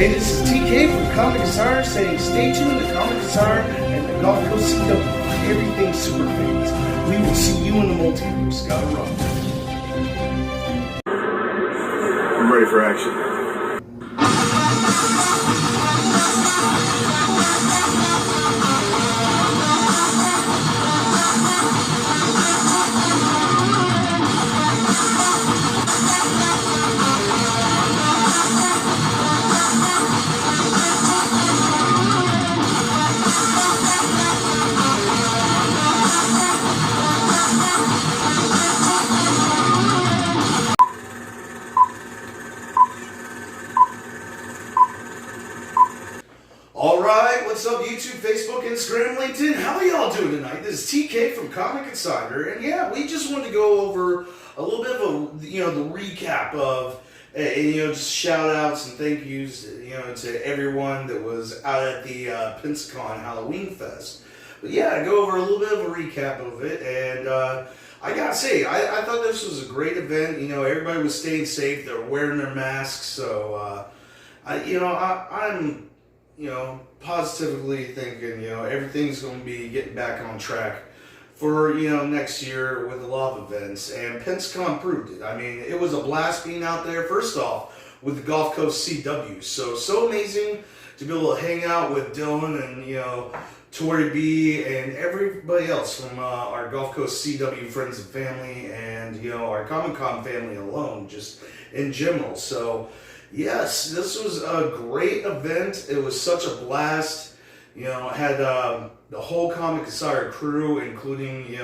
Hey, this is TK from Comic Guitar saying stay tuned to Comic Guitar and the Gulf Coast CW for everything super fans. We will see you in the multiverse. Gotta run. I'm ready for action. Alright, what's up YouTube, Facebook, Instagram, LinkedIn? How are y'all doing tonight? This is TK from Comic Insider, and yeah, we just wanted to go over a little bit of the recap of, just shout outs and thank yous, to everyone that was out at the Pensacon Halloween Fest. But yeah, go over a little bit of a recap of it, and I gotta say, I thought this was a great event. Everybody was staying safe, they were wearing their masks, so, I'm positively thinking, everything's going to be getting back on track for, next year with a lot of events. And Pensacon proved it. I mean, it was a blast being out there, first off, with the Gulf Coast CW. So amazing to be able to hang out with Dylan and, Tori B and everybody else from our Gulf Coast CW friends and family and, our Comic Con family alone, just in general. So, yes, this was a great event. It was such a blast. It had the whole Comic Insider crew, including,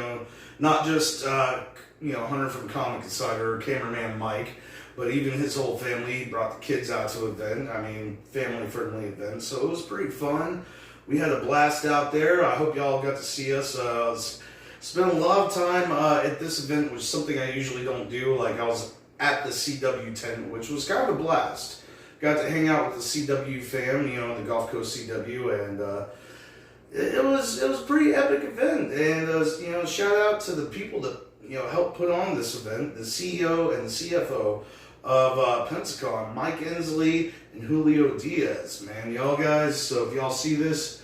not just, Hunter from Comic Insider, cameraman Mike, but even his whole family. He brought the kids out to the event. I mean, family-friendly event. So it was pretty fun. We had a blast out there. I hope y'all got to see us. Spent a lot of time at this event, which is something I usually don't do. Like, I was at the CW tent, which was kind of a blast. Got to hang out with the CW fam, the Gulf Coast CW, and it was a pretty epic event. And shout out to the people that helped put on this event, the CEO and the CFO of Pensacon, Mike Inslee and Julio Diaz. Man, y'all guys. So if y'all see this,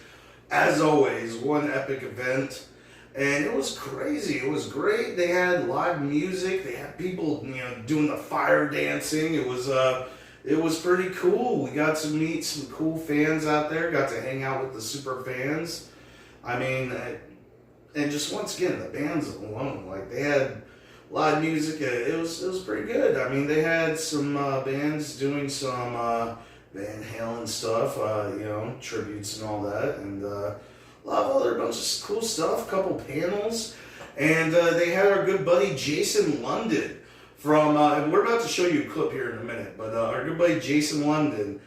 as always, one epic event. And it was crazy. It was great. They had live music. They had people, doing the fire dancing. It was pretty cool. We got to meet some cool fans out there. Got to hang out with the super fans. I mean, and just once again, the bands alone, like they had live music. It was pretty good. I mean, they had some bands doing some Van Halen stuff, tributes and all that, and a lot of other bunch of cool stuff, a couple panels, and they had our good buddy Jason London from, and we're about to show you a clip here in a minute, but our good buddy Jason London,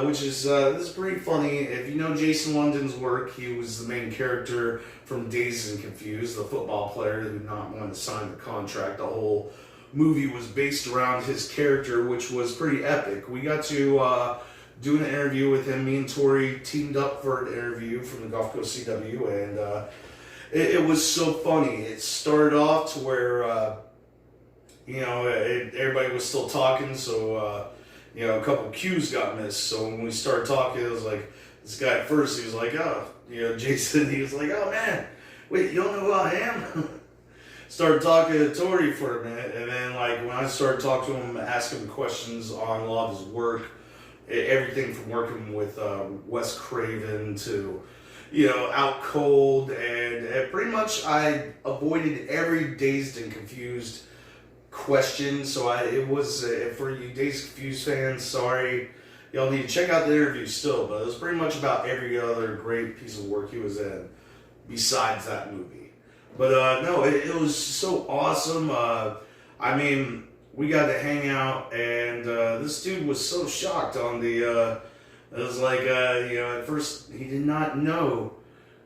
which is, this is pretty funny. If you know Jason London's work, he was the main character from Dazed and Confused, the football player who did not want to sign the contract. The whole movie was based around his character, which was pretty epic. We got to do an interview with him. Me and Tori teamed up for an interview from the Gulf Coast CW, and it was so funny. It started off to where, everybody was still talking, so, a couple cues got missed. So when we started talking, it was like, this guy at first, he was like, Jason, he was like, oh man, wait, you don't know who I am? Started talking to Tori for a minute, and then when I started talking to him, asking him questions on a lot of his work, everything from working with Wes Craven to, Out Cold, and pretty much I avoided every Dazed and Confused question. So it was, for you Dazed and Confused fans, sorry, y'all need to check out the interview still, but it was pretty much about every other great piece of work he was in besides that movie. But no, it was so awesome. I mean, we got to hang out, and this dude was so shocked on the, it was like, at first he did not know,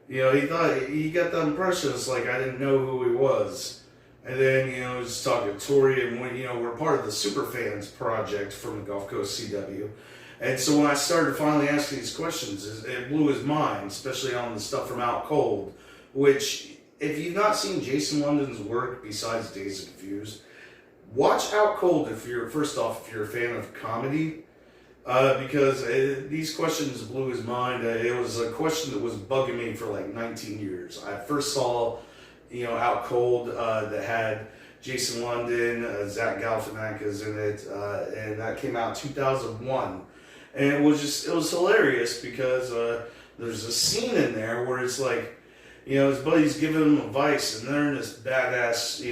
he thought, he got the impression, it's like I didn't know who he was. And then, he was talking to Tori, and we're part of the Superfans project from the Gulf Coast CW. And so when I started finally asking these questions, it blew his mind, especially on the stuff from Out Cold, which, if you've not seen Jason London's work besides Dazed and Confused, watch Out Cold if you're a fan of comedy. because these questions blew his mind. It was a question that was bugging me for like 19 years. I first saw, Out Cold that had Jason London, Zach Galifianakis in it, and that came out 2001. And it was hilarious because there's a scene in there where it's like, his buddy's giving him advice, and they're in this badass,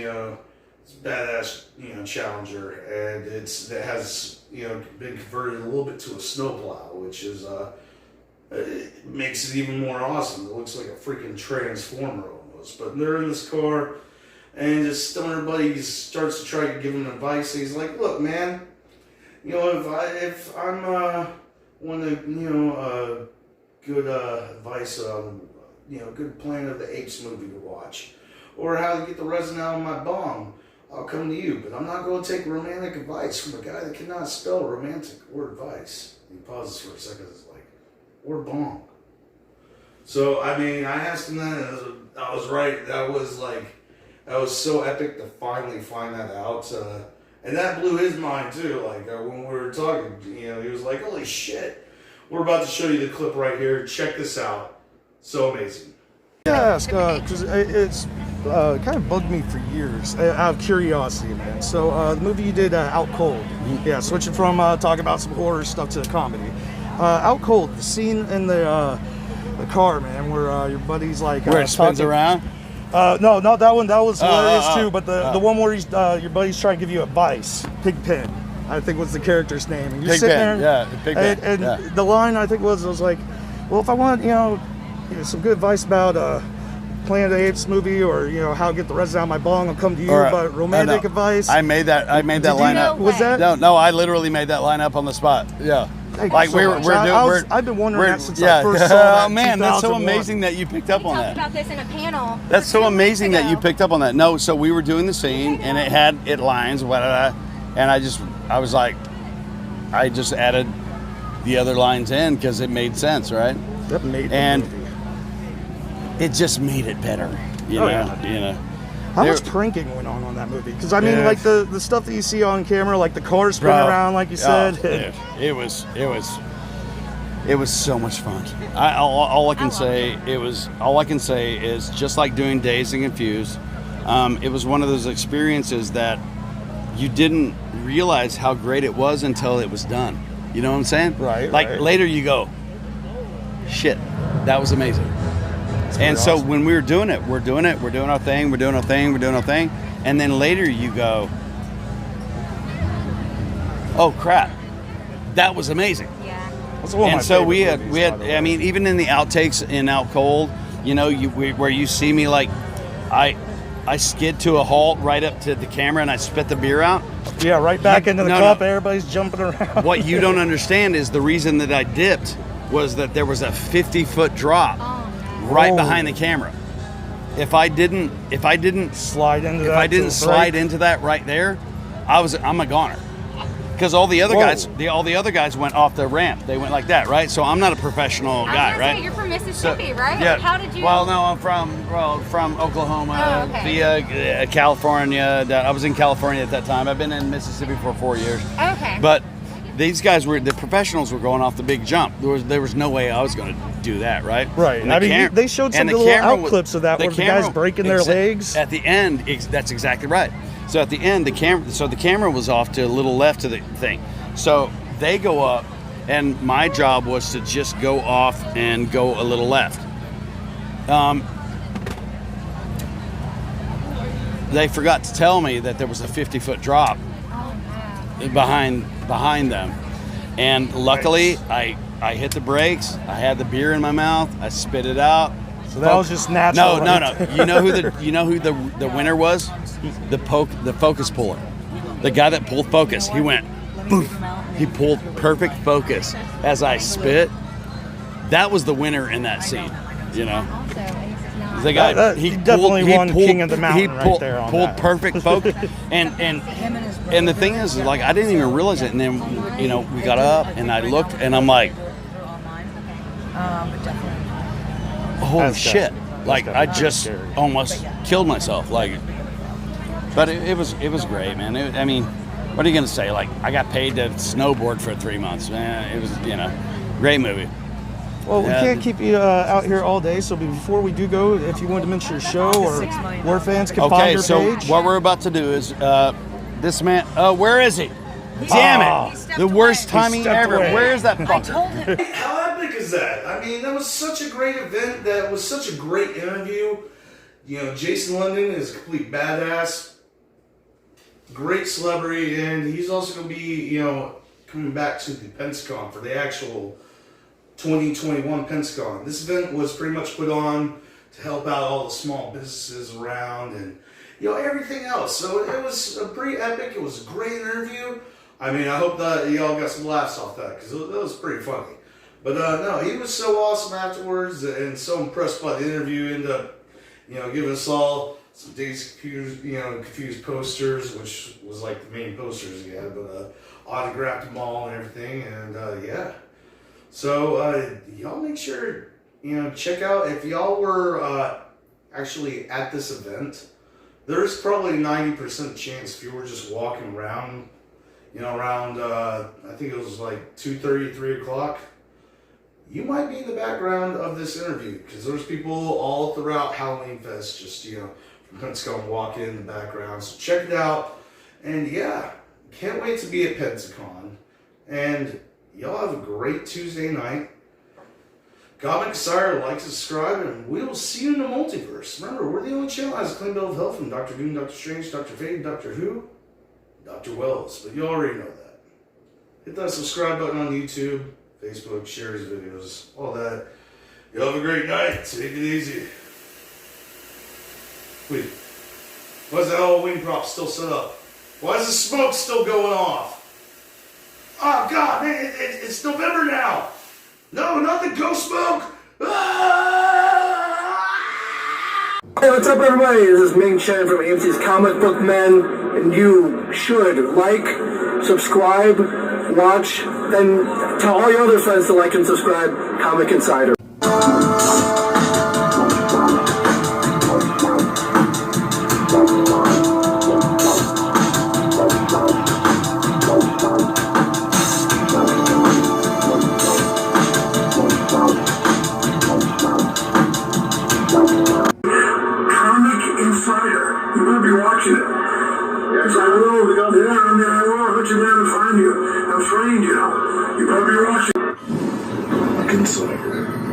Challenger, and it has been converted a little bit to a snowplow, which is it makes it even more awesome. It looks like a freaking transformer almost. But they're in this car, and his stoner buddy starts to try to give him advice. And he's like, "Look, man, if I'm want to good advice on good Planet of the Apes movie to watch, or how to get the resin out of my bong, I'll come to you, but I'm not going to take romantic advice from a guy that cannot spell romantic or advice." He pauses for a second. It's like, or bong. So, I asked him that, and I was right. That was so epic to finally find that out. And that blew his mind, too. Like, when we were talking, he was like, holy shit. We're about to show you the clip right here. Check this out. So amazing. Yeah, because it's kind of bugged me for years, out of curiosity, man. So the movie you did, Out Cold. Yeah, switching from talking about some horror stuff to comedy. Out Cold, the scene in the car, man, where your buddy's like... where it spins around? No, not that one. That was hilarious too. But the one where he's your buddy's trying to give you advice. Pigpen, I think was the character's name. And you're sitting there, Pigpen. And the line I think was like, well, if I want some good advice about Planet of the Apes movie, or how to get the resin out of my bong, I'll come to you. But romantic advice. I made that line up. Was that? No, I literally made that line up on the spot. Yeah. Like I've been wondering that since I first saw that. Oh man, that's so amazing that you picked up on that. We talked about this in a panel. That's so amazing that you picked up on that. No, so we were doing the scene and it lines, and I was like, I just added the other lines in because it made sense, right? That made and the movie. It just made it better, you know. How much pranking went on that movie? Because like the stuff that you see on camera, like the cars spinning around, like you said. It was so much fun. All I can say is just like doing Dazed and Confused. It was one of those experiences that you didn't realize how great it was until it was done. You know what I'm saying? Right. Like later you go, shit, that was amazing. And so awesome. when we were doing it, we're doing our thing, and then later you go, oh crap, that was amazing. Yeah. That's one of my And so we favorite had, movies, I mean, even in the outtakes in Out Cold, where you see me like, I skid to a halt right up to the camera and I spit the beer out. Yeah, right back into the cup. Everybody's jumping around. What you don't understand is the reason that I dipped was that there was a 50-foot drop right behind the camera. If I didn't slide into that right there, I'm a goner. Because all the other guys went off the ramp. They went like that, right? So I'm not a professional guy, right? You're from Mississippi, right? Yeah. How did you? Well, no, I'm from Oklahoma via California. I was in California at that time. I've been in Mississippi for 4 years. Okay. But these guys the professionals were going off the big jump. There was no way I was going to do that, right? Right. And they showed some little out clips of that where the guys breaking their legs. At the end, that's exactly right. So at the end, the camera was off to a little left of the thing. So they go up, and my job was to just go off and go a little left. They forgot to tell me that there was a 50-foot drop behind them, and luckily I hit the brakes. I had the beer in my mouth. I spit it out. So that was just natural. No. You know who the winner was? The focus puller. The guy that pulled focus. He went poof. He pulled perfect focus as I spit. That was the winner in that scene. The guy he definitely won King of the Mountain right there on pulled that. Perfect focus. and the thing is like I didn't even realize it. And then we got up and I looked and I'm like, holy shit! Like I just almost killed myself. Like, but it was great, man. what are you gonna say? Like, I got paid to snowboard for 3 months. Man, it was, great movie. Well, we Yeah. can't keep you out here all day, so before we do go, if you want to mention your show or where fans can find Okay, your so page. what we're about to do is this man. Where is he? Damn Oh. it! The worst timing stepped ever. away. Where is that I fucker? told him. How epic is that? I mean, that was such a great event. That was such a great interview. Jason London is a complete badass, great celebrity, and he's also going to be, coming back to the Pensacon for the actual 2021 Pensacon. This event was pretty much put on to help out all the small businesses around and, everything else. So it was pretty epic. It was a great interview. I mean, I hope that y'all got some laughs off that because it was pretty funny. But no, he was so awesome afterwards and so impressed by the interview. Ended up, giving us all some Days Confused posters, which was like the main posters he had, but autographed them all and everything. And yeah. So y'all make sure, check out if y'all were actually at this event. There's probably 90% chance if you were just walking around, around, I think it was like 2:30, 3 o'clock, you might be in the background of this interview because there's people all throughout Halloween Fest just, from Pensacon walking in the background. So check it out. And yeah, can't wait to be at Pensacon. And y'all have a great Tuesday night. Comic Insider, like, subscribe, and we will see you in the multiverse. Remember, we're the only channel that has a clean bill of health from Dr. Doom, Dr. Strange, Dr. Fate, Dr. Who, Dr. Wells. But you already know that. Hit that subscribe button on YouTube, Facebook, share his videos, all that. Y'all have a great night. Take it easy. Wait, why is the Halloween prop still set up? Why is the smoke still going off? Oh God, man, it's November now. No, not the ghost smoke. Ah! Hey, what's up, everybody? This is Ming Chen from AMC's Comic Book Men, and you should like, subscribe, watch, then tell all your other friends to like and subscribe Comic Insider. Insider. You better be watching it. Yes, I will. Yeah, I mean, I will. I'll let you down and find you. I'm trained, You better be watching. Insider.